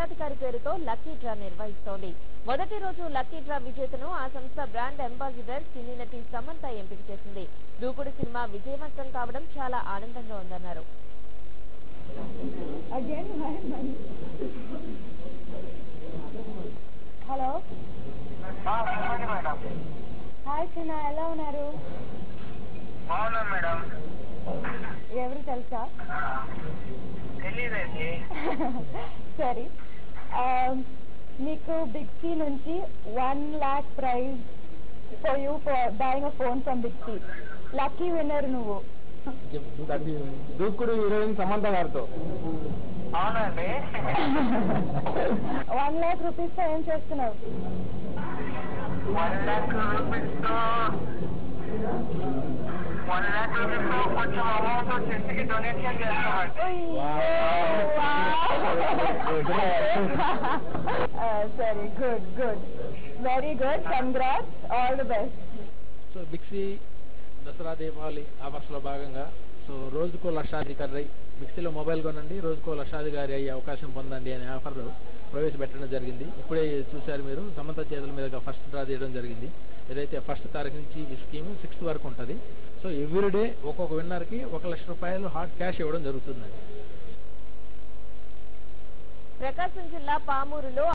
లక్షాధికారి పేరుతో lucky draw నిర్వహిస్తోంది. మొదటి రోజు లక్కీ డ్రా విజేతను ఆ సంస్థ బ్రాండ్ అంబాసిడర్ సినీ నటి సమంత ఎంపిక చేసింది. దూకుడు సినిమా విజయవంతం కావడం చాలా ఆనందంగా ఉందన్నారు. హలో, హాయ్ చిన్న, ఎలా ఉన్నారు? మేడం, ఎవరు తెలుసా? తెలీదండి. సరే, మీకు బిగ్ సి నుంచి 1 lakh prize for you for buying a phone from Big C. Lucky winner నువ్వు. దూకుడు హీరోయిన్ సమంత గారితో. అవునండి. 1 lakh రూపీస్ తో ఏం చేస్తున్నావు? 1 lakh రూపీస్తో కొంచెం అమౌంట్ చర్చికి డొనేషన్ చేస్తామండి. సరే, good good, very good, congrats, all the best. So బిక్సీ దసరా దీపావళి ఆఫర్స్లో భాగంగా సో రోజుకో లక్షాధికారి బిక్సీలో మొబైల్ కొనండి, రోజుకో లక్షాధికారి అయ్యే అవకాశం పొందండి అనే ఆఫర్ ప్రవేశపెట్టడం జరిగింది. ఇప్పుడే చూశారు మీరు, సమంత చేతుల మీదుగా ఫస్ట్ డ్రా తీయడం జరిగింది. ఏదైతే 1st తారీఖు నుంచి ఈ స్కీమ్ 6th వరకు ఉంటుంది. సో ఎవ్రీడే ఒక్కొక్క విన్నర్కి 1 లక్ష రూపాయలు హాట్ క్యాష్ ఇవ్వడం జరుగుతుందండి. ప్రకాశం జిల్లా పామూరులో